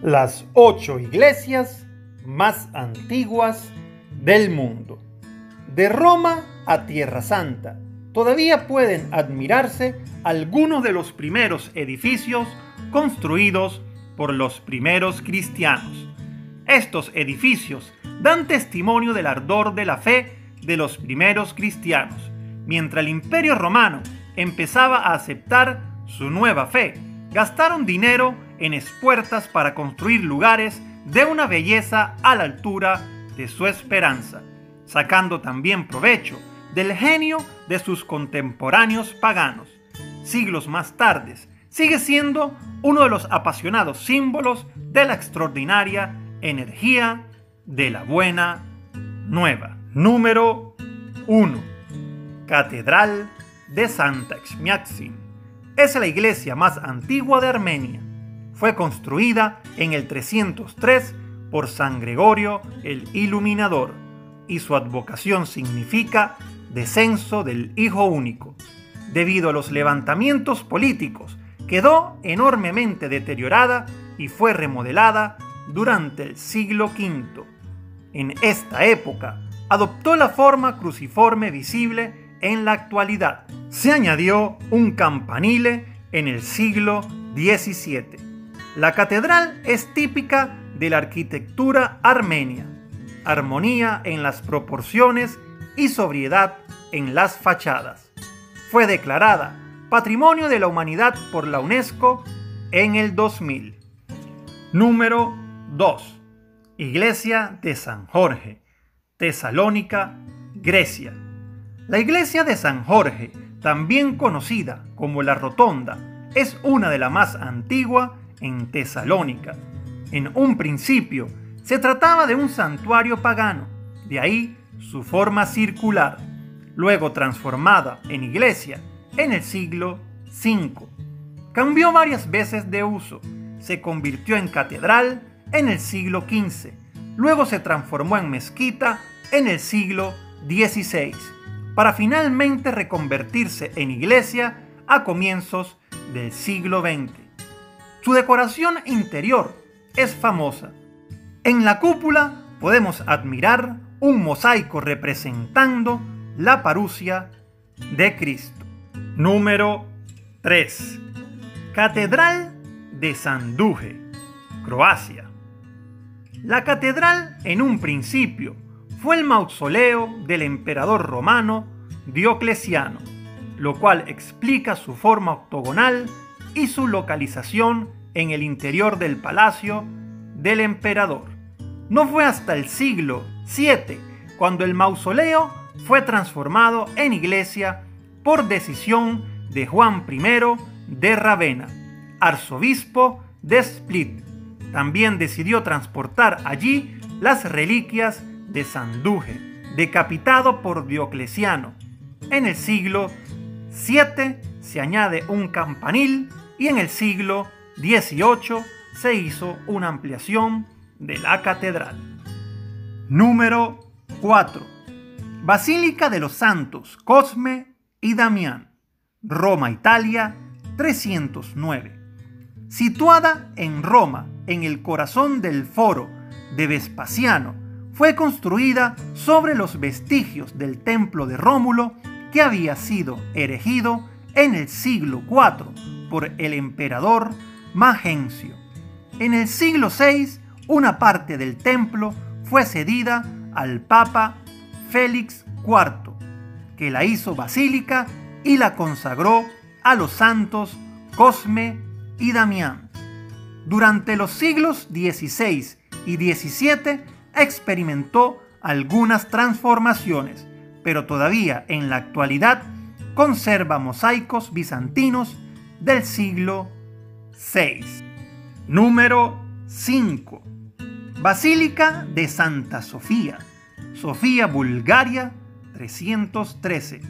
Las 8 iglesias más antiguas del mundo. De Roma a Tierra Santa, todavía pueden admirarse algunos de los primeros edificios construidos por los primeros cristianos. Estos edificios dan testimonio del ardor de la fe de los primeros cristianos, mientras el Imperio Romano empezaba a aceptar su nueva fe. Gastaron dinero en espuertas para construir lugares de una belleza a la altura de su esperanza, sacando también provecho del genio de sus contemporáneos paganos. Siglos más tarde, sigue siendo uno de los apasionados símbolos de la extraordinaria energía de la Buena Nueva. Número 1. Catedral de Santa Exmiaxin. Es la iglesia más antigua de Armenia. Fue construida en el 303 por San Gregorio el Iluminador, y su advocación significa descenso del Hijo Único. Debido a los levantamientos políticos, quedó enormemente deteriorada y fue remodelada durante el siglo V. En esta época, adoptó la forma cruciforme visible en la actualidad. Se añadió un campanile en el siglo XVII. La catedral es típica de la arquitectura armenia: armonía en las proporciones y sobriedad en las fachadas. Fue declarada Patrimonio de la Humanidad por la UNESCO en el 2000. Número 2. Iglesia de San Jorge, Tesalónica, Grecia. La iglesia de San Jorge, también conocida como la Rotonda, es una de las más antiguas en Tesalónica. En un principio se trataba de un santuario pagano, de ahí su forma circular, luego transformada en iglesia en el siglo V. Cambió varias veces de uso, se convirtió en catedral en el siglo XV, luego se transformó en mezquita en el siglo XVI, para finalmente reconvertirse en iglesia a comienzos del siglo XX. Su decoración interior es famosa. En la cúpula podemos admirar un mosaico representando la parusia de Cristo. Número 3. Catedral de Sanduge, Croacia. La catedral en un principio fue el mausoleo del emperador romano Diocleciano, lo cual explica su forma octogonal y su localización en el interior del palacio del emperador. No fue hasta el siglo VII cuando el mausoleo fue transformado en iglesia por decisión de Juan I de Rávena, arzobispo de Split. También decidió transportar allí las reliquias de Sanduge, decapitado por Diocleciano. En el siglo VII se añade un campanil y en el siglo XVIII se hizo una ampliación de la catedral. Número 4. Basílica de los Santos Cosme y Damián, Roma, Italia, 309. Situada en Roma, en el corazón del foro de Vespasiano, fue construida sobre los vestigios del templo de Rómulo, que había sido erigido en el siglo IV por el emperador Magencio. En el siglo VI, una parte del templo fue cedida al Papa Félix IV, que la hizo basílica y la consagró a los santos Cosme y Damián. Durante los siglos XVI y XVII experimentó algunas transformaciones, pero todavía en la actualidad conserva mosaicos bizantinos del siglo VI. Número 5. Basílica de Santa Sofía, Sofía, Bulgaria, 313.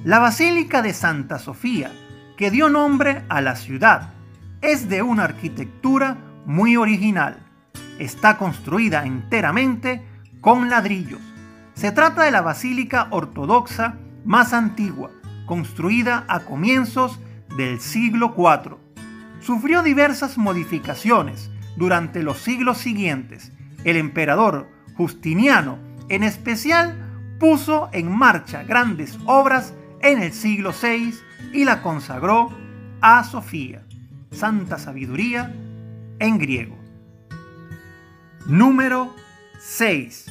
La Basílica de Santa Sofía, que dio nombre a la ciudad, es de una arquitectura muy original. Está construida enteramente con ladrillos. Se trata de la basílica ortodoxa más antigua, construida a comienzos del siglo IV. Sufrió diversas modificaciones durante los siglos siguientes. El emperador Justiniano, en especial, puso en marcha grandes obras en el siglo VI y la consagró a Sofía, Santa Sabiduría en griego. Número 6.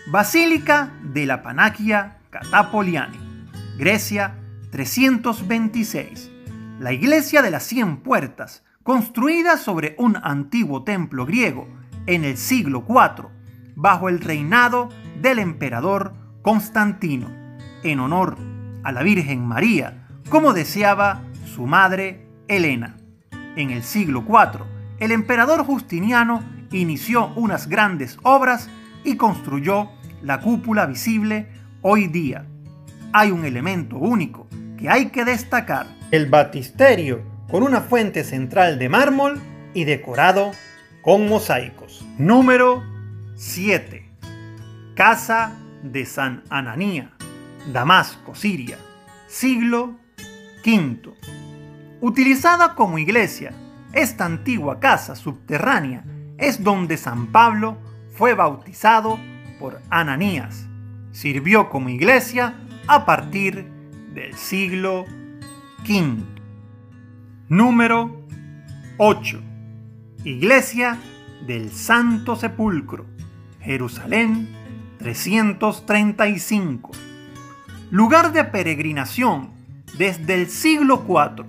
Basílica de la Panagia Katapoliani, Grecia, 326. La iglesia de las 100 puertas, construida sobre un antiguo templo griego en el siglo IV, bajo el reinado del emperador Constantino, en honor a la Virgen María, como deseaba su madre Helena. En el siglo IV, el emperador Justiniano inició unas grandes obras y construyó la cúpula visible hoy día. Hay un elemento único que hay que destacar: el baptisterio, con una fuente central de mármol y decorado con mosaicos. Número 7. Casa de San Ananía, Damasco, Siria, siglo V. Utilizada como iglesia, esta antigua casa subterránea es donde San Pablo fue bautizado por Ananías. Sirvió como iglesia a partir del siglo V. Número 8. Iglesia del Santo Sepulcro, Jerusalén, 335. Lugar de peregrinación desde el siglo IV.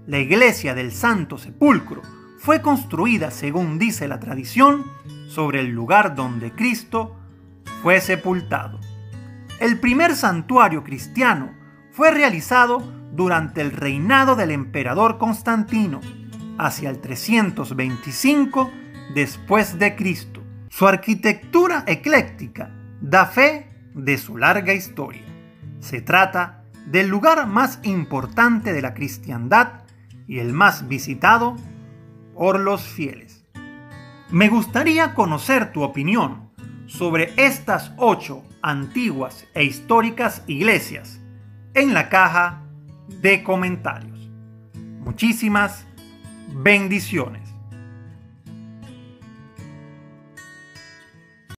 La iglesia del Santo Sepulcro fue construida, según dice la tradición, sobre el lugar donde Cristo fue sepultado. El primer santuario cristiano fue realizado durante el reinado del emperador Constantino, hacia el 325 después de Cristo. Su arquitectura ecléctica da fe de su larga historia. Se trata del lugar más importante de la cristiandad y el más visitado por los fieles. Me gustaría conocer tu opinión sobre estas 8 antiguas e históricas iglesias en la caja de comentarios. Muchísimas bendiciones.